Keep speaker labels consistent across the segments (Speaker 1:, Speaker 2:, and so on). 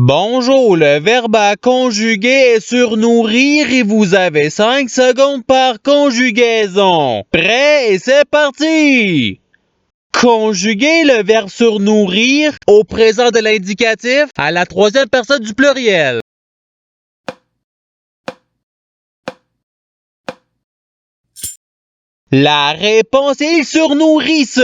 Speaker 1: Bonjour, le verbe à conjuguer est surnourrir et vous avez 5 secondes par conjugaison. Prêt et c'est parti! Conjuguer le verbe surnourrir au présent de l'indicatif à la troisième personne du pluriel. La réponse est ils surnourrissent.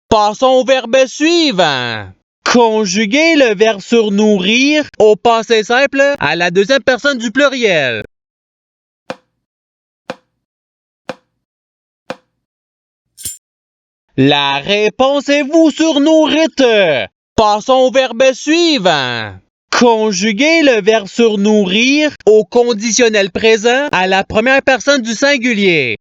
Speaker 1: Passons au verbe suivant. Conjuguer le verbe surnourrir au passé simple à la deuxième personne du pluriel. La réponse est vous surnourrîtes. Passons au verbe suivant. Conjuguer le verbe surnourrir au conditionnel présent à la première personne du singulier.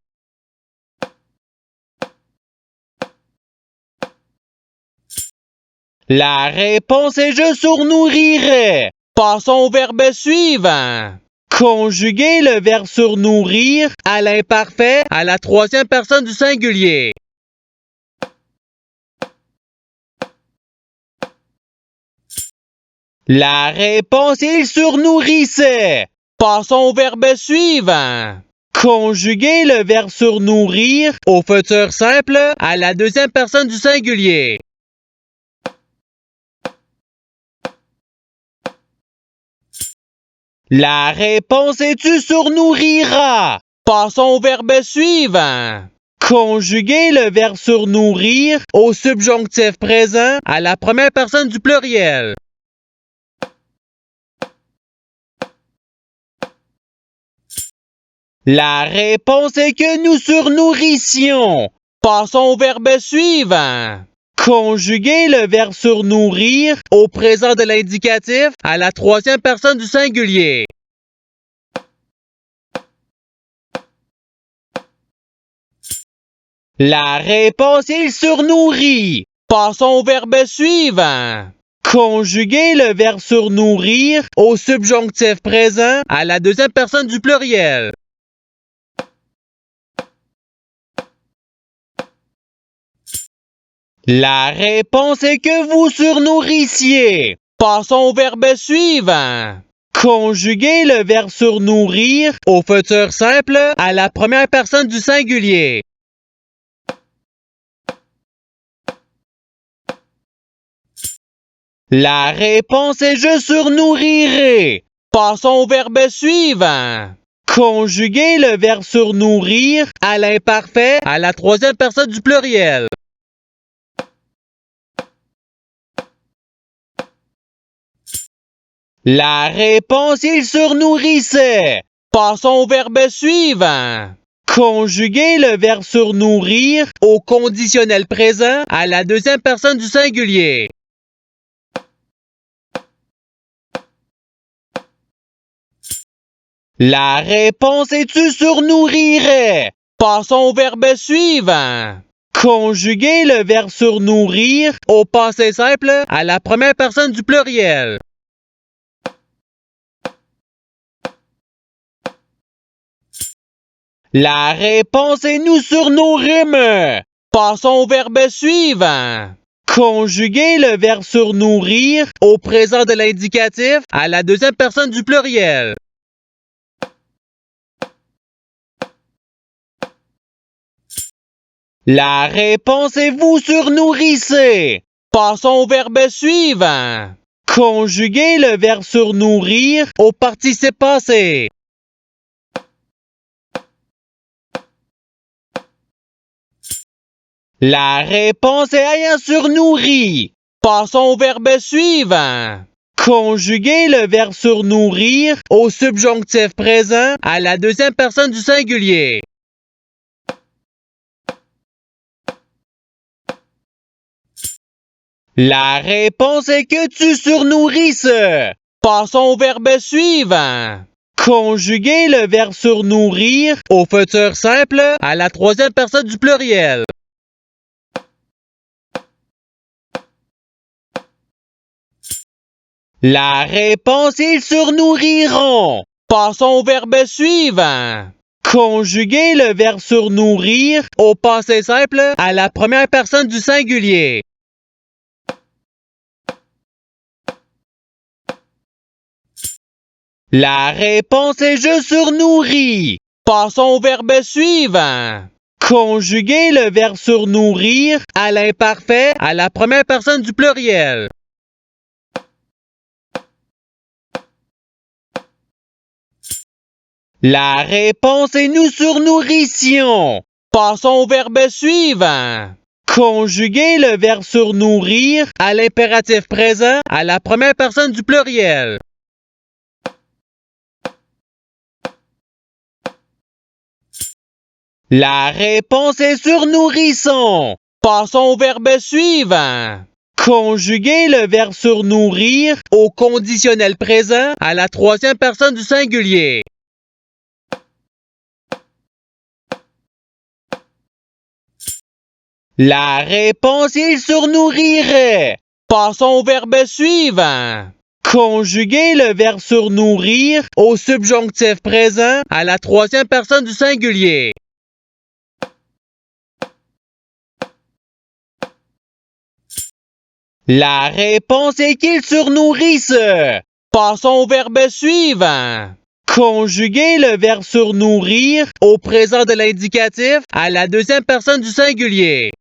Speaker 1: La réponse est je surnourrirai. Passons au verbe suivant. Conjuguer le verbe surnourrir à l'imparfait à la troisième personne du singulier. La réponse est il surnourrissait. Passons au verbe suivant. Conjuguer le verbe surnourrir au futur simple à la deuxième personne du singulier. La réponse est tu surnourriras. Passons au verbe suivant. Conjuguer le verbe surnourrir au subjonctif présent à la première personne du pluriel. La réponse est que nous surnourrissions. Passons au verbe suivant. Conjuguer le verbe surnourrir au présent de l'indicatif à la troisième personne du singulier. La réponse est il surnourrit. Passons au verbe suivant. Conjuguer le verbe surnourrir au subjonctif présent à la deuxième personne du pluriel. La réponse est que vous surnourrissiez. Passons au verbe suivant. Conjuguer le verbe surnourrir au futur simple à la première personne du singulier. La réponse est je surnourrirai. Passons au verbe suivant. Conjuguer le verbe surnourrir à l'imparfait à la troisième personne du pluriel. La réponse est il surnourrissait. Passons au verbe suivant. Conjuguer le verbe surnourrir au conditionnel présent à la deuxième personne du singulier. La réponse est tu surnourrirais. Passons au verbe suivant. Conjuguer le verbe surnourrir au passé simple à la première personne du pluriel. La réponse est nous surnourrîmes. Passons au verbe suivant. Conjuguer le verbe surnourrir au présent de l'indicatif à la deuxième personne du pluriel. La réponse est vous surnourrissez. Passons au verbe suivant. Conjuguer le verbe surnourrir au participe passé. La réponse est ayant surnourri. Passons au verbe suivant. Conjuguer le verbe surnourrir au subjonctif présent à la deuxième personne du singulier. La réponse est que tu surnourrisses. Passons au verbe suivant. Conjuguer le verbe surnourrir au futur simple à la troisième personne du pluriel. La réponse est ils surnourriront. Passons au verbe suivant. Conjuguer le verbe surnourrir au passé simple à la première personne du singulier. La réponse est je surnourris. Passons au verbe suivant. Conjuguer le verbe surnourrir à l'imparfait à la première personne du pluriel. La réponse est nous surnourrissions. Passons au verbe suivant. Conjuguer le verbe surnourrir à l'impératif présent à la première personne du pluriel. La réponse est surnourrisson. Passons au verbe suivant. Conjuguer le verbe surnourrir au conditionnel présent à la troisième personne du singulier. La réponse est il surnourrirait. Passons au verbe suivant. Conjuguer le verbe surnourrir au subjonctif présent à la troisième personne du singulier. La réponse est qu'il surnourrisse. Passons au verbe suivant. Conjuguer le verbe surnourrir au présent de l'indicatif à la deuxième personne du singulier.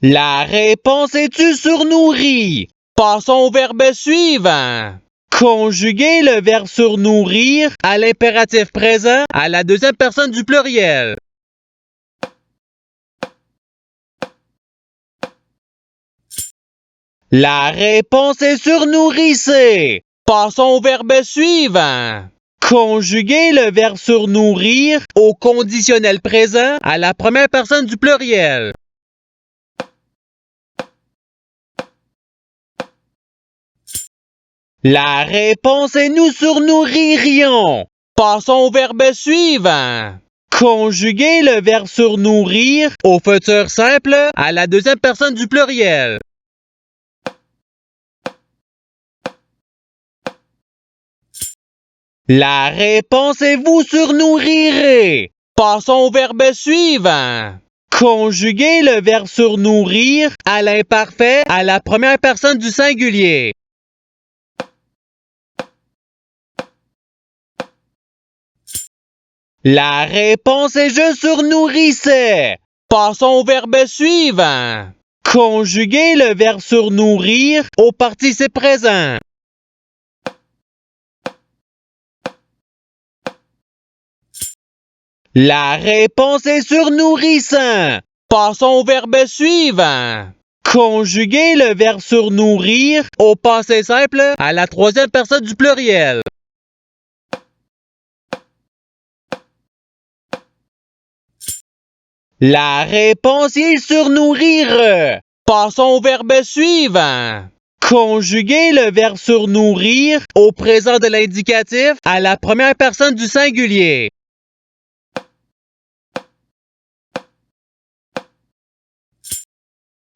Speaker 1: La réponse est tu surnourris. Passons au verbe suivant. Conjuguer le verbe surnourrir à l'impératif présent à la deuxième personne du pluriel. La réponse est surnourrissez. Passons au verbe suivant. Conjuguer le verbe surnourrir au conditionnel présent à la première personne du pluriel. La réponse est nous surnourririons. Passons au verbe suivant. Conjuguer le verbe surnourrir au futur simple à la deuxième personne du pluriel. La réponse est vous surnourrirez. Passons au verbe suivant. Conjuguer le verbe surnourrir à l'imparfait à la première personne du singulier. La réponse est je surnourrissais. Passons au verbe suivant. Conjuguer le verbe surnourrir au participe présent. La réponse est surnourrissant. Passons au verbe suivant. Conjuguer le verbe surnourrir au passé simple à la troisième personne du pluriel. La réponse est surnourrir. Passons au verbe suivant. Conjuguer le verbe surnourrir au présent de l'indicatif à la première personne du singulier.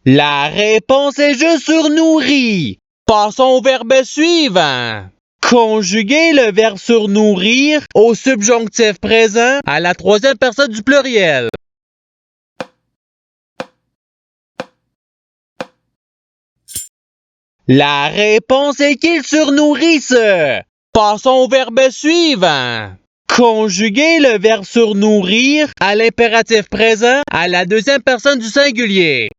Speaker 1: La réponse est je surnourris. Passons au verbe suivant. Conjuguer le verbe surnourrir au subjonctif présent à la troisième personne du pluriel. La réponse est qu'il surnourrisse. Passons au verbe suivant. Conjuguer le verbe surnourrir à l'impératif présent à la deuxième personne du singulier.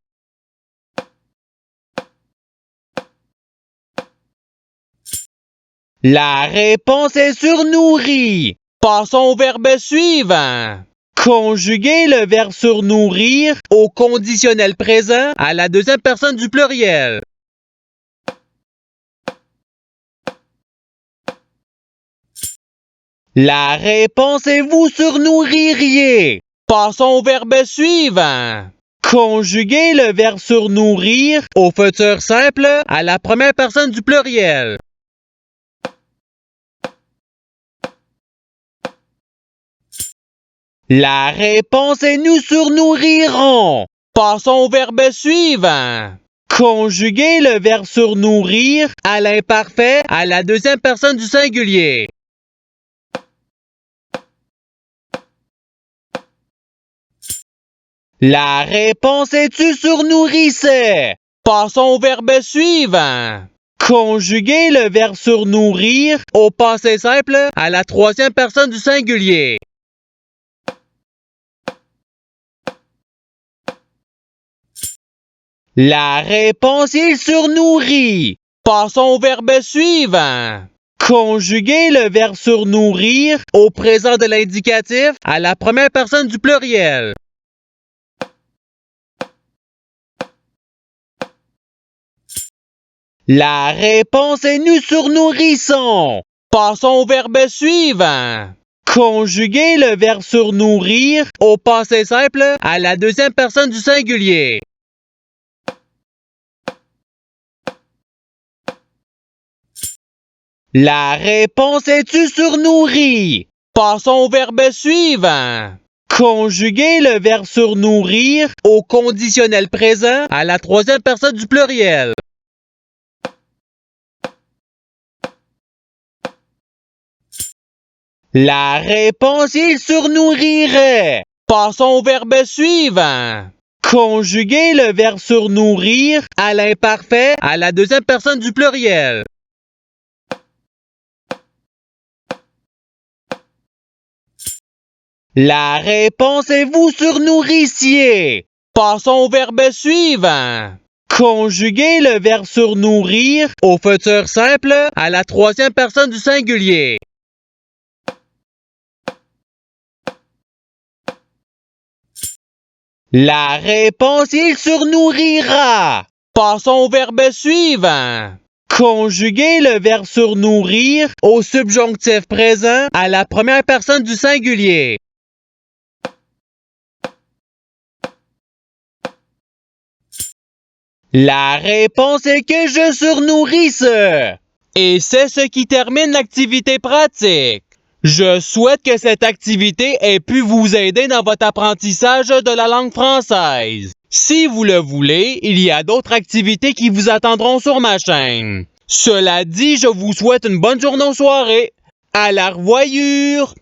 Speaker 1: La réponse est surnourris. Passons au verbe suivant. Conjuguer le verbe surnourrir au conditionnel présent à la deuxième personne du pluriel. La réponse est vous surnourririez. Passons au verbe suivant. Conjuguer le verbe surnourrir au futur simple à la première personne du pluriel. La réponse est nous surnourrirons. Passons au verbe suivant. Conjuguer le verbe surnourrir à l'imparfait à la deuxième personne du singulier. La réponse est tu surnourrissais. Passons au verbe suivant. Conjuguez le verbe sur nourrir au passé simple à la troisième personne du singulier. La réponse est surnourrit. Passons au verbe suivant. Conjuguez le verbe surnourrir au présent de l'indicatif à la première personne du pluriel. La réponse est nous surnourrissons. Passons au verbe suivant. Conjuguez le verbe surnourrir au passé simple à la deuxième personne du singulier. La réponse est tu surnourris. Passons au verbe suivant. Conjuguez le verbe surnourrir au conditionnel présent à la troisième personne du pluriel. La réponse il surnourrirait. Passons au verbe suivant. Conjuguez le verbe surnourrir à l'imparfait à la deuxième personne du pluriel. La réponse est vous surnourrissiez. Passons au verbe suivant. Conjuguez le verbe surnourrir au futur simple à la troisième personne du singulier. La réponse il surnourrira. Passons au verbe suivant. Conjuguez le verbe surnourrir au subjonctif présent à la première personne du singulier. La réponse est que je surnourrisse. Et c'est ce qui termine l'activité pratique. Je souhaite que cette activité ait pu vous aider dans votre apprentissage de la langue française. Si vous le voulez, il y a d'autres activités qui vous attendront sur ma chaîne. Cela dit, je vous souhaite une bonne journée ou soirée. À la revoyure!